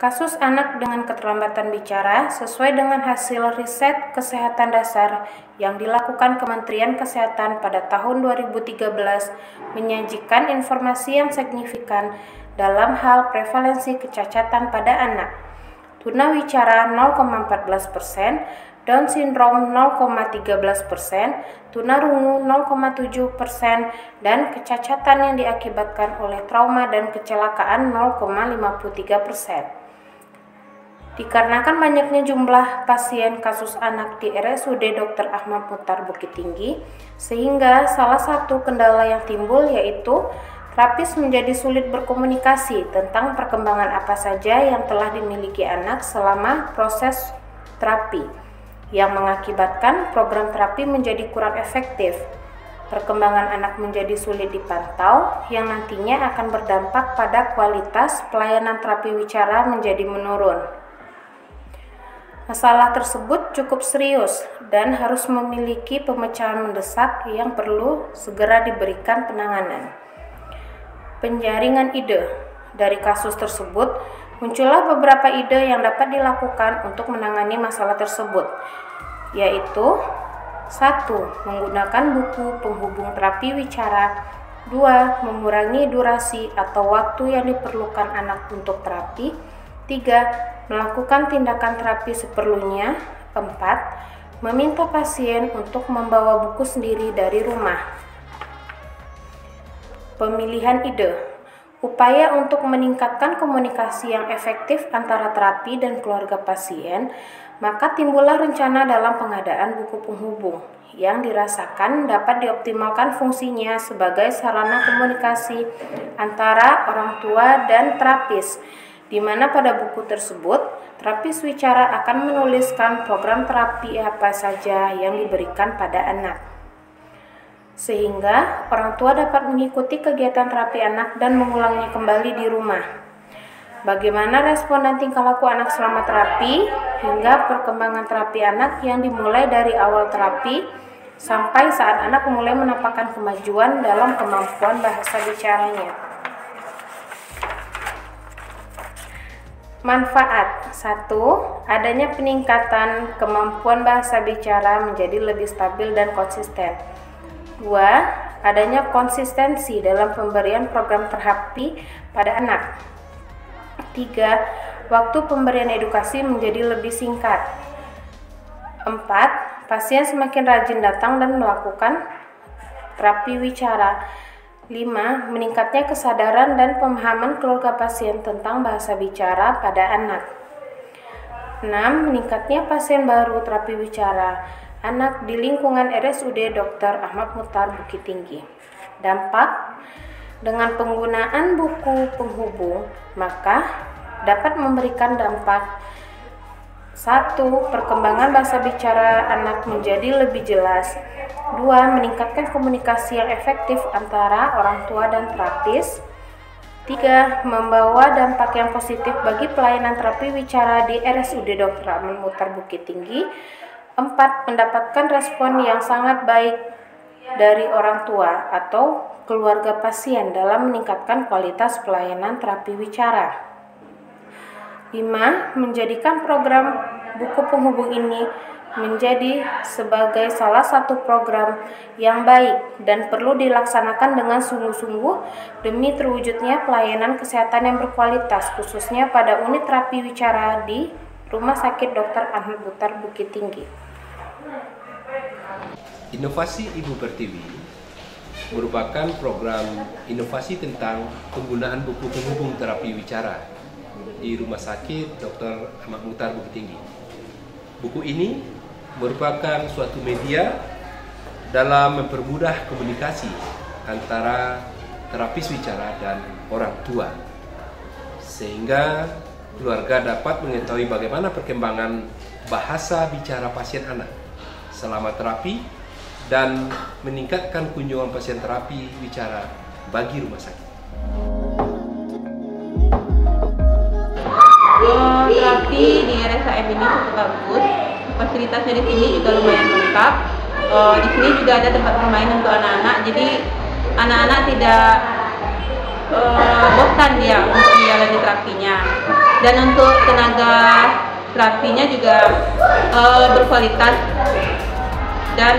Kasus anak dengan keterlambatan bicara sesuai dengan hasil riset kesehatan dasar yang dilakukan Kementerian Kesehatan pada tahun 2013 menyajikan informasi yang signifikan dalam hal prevalensi kecacatan pada anak. Tunawicara 0,14%, Down syndrome 0,13%, tunarungu 0,7%, dan kecacatan yang diakibatkan oleh trauma dan kecelakaan 0,53%. Dikarenakan banyaknya jumlah pasien kasus anak di RSUD Dr. Ahmad Muhtar Bukit Tinggi, sehingga salah satu kendala yang timbul yaitu terapis menjadi sulit berkomunikasi tentang perkembangan apa saja yang telah dimiliki anak selama proses terapi, yang mengakibatkan program terapi menjadi kurang efektif. Perkembangan anak menjadi sulit dipantau, yang nantinya akan berdampak pada kualitas pelayanan terapi wicara menjadi menurun. Masalah tersebut cukup serius dan harus memiliki pemecahan mendesak yang perlu segera diberikan penanganan. Penjaringan ide. Dari kasus tersebut, muncullah beberapa ide yang dapat dilakukan untuk menangani masalah tersebut, yaitu 1. Menggunakan buku penghubung terapi wicara. 2. Mengurangi durasi atau waktu yang diperlukan anak untuk terapi. 3. Melakukan tindakan terapi seperlunya. 4. Meminta pasien untuk membawa buku sendiri dari rumah. Pemilihan ide. Upaya untuk meningkatkan komunikasi yang efektif antara terapi dan keluarga pasien, maka timbullah rencana dalam pengadaan buku penghubung yang dirasakan dapat dioptimalkan fungsinya sebagai sarana komunikasi antara orang tua dan terapis, di mana pada buku tersebut terapis wicara akan menuliskan program terapi apa saja yang diberikan pada anak, sehingga orang tua dapat mengikuti kegiatan terapi anak dan mengulangnya kembali di rumah. Bagaimana respon dan tingkah laku anak selama terapi, hingga perkembangan terapi anak yang dimulai dari awal terapi sampai saat anak mulai menampakkan kemajuan dalam kemampuan bahasa bicaranya. Manfaat. 1. Adanya peningkatan kemampuan bahasa bicara menjadi lebih stabil dan konsisten. 2. Adanya konsistensi dalam pemberian program terapi pada anak. 3. Waktu pemberian edukasi menjadi lebih singkat. 4. Pasien semakin rajin datang dan melakukan terapi wicara. 5. Meningkatnya kesadaran dan pemahaman keluarga pasien tentang bahasa bicara pada anak. 6. Meningkatnya pasien baru terapi wicara anak di lingkungan RSUD Dr. Ahmad Muhtar Bukit Tinggi. Dampak. Dengan penggunaan buku penghubung, maka dapat memberikan dampak 1. Perkembangan bahasa bicara anak menjadi lebih jelas. 2. Meningkatkan komunikasi yang efektif antara orang tua dan terapis. 3. Membawa dampak yang positif bagi pelayanan terapi wicara di RSUD Dr. Ahmad Muhtar Bukit Tinggi. 4. Mendapatkan respon yang sangat baik dari orang tua atau keluarga pasien dalam meningkatkan kualitas pelayanan terapi wicara. 5. Menjadikan program buku penghubung ini menjadi sebagai salah satu program yang baik dan perlu dilaksanakan dengan sungguh-sungguh demi terwujudnya pelayanan kesehatan yang berkualitas, khususnya pada unit terapi wicara di Rumah Sakit Dr. Ahmad Muhtar Bukit Tinggi. Inovasi Ibu Pertiwi merupakan program inovasi tentang penggunaan buku penghubung terapi wicara di Rumah Sakit Dr. Ahmad Muhtar Bukit Tinggi. Buku ini merupakan suatu media dalam mempermudah komunikasi antara terapis wicara dan orang tua, sehingga keluarga dapat mengetahui bagaimana perkembangan bahasa bicara pasien anak selama terapi dan meningkatkan kunjungan pasien terapi wicara bagi rumah sakit. Terapi di RSAM ini cukup bagus. Fasilitasnya di sini juga lumayan lengkap. Di sini juga ada tempat bermain untuk anak-anak, jadi anak-anak tidak bosan dia untuk menjalani terapinya. Dan untuk tenaga terapinya juga berkualitas dan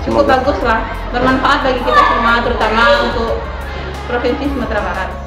cukup bagus lah, bermanfaat bagi kita semua, terutama untuk Provinsi Sumatera Barat.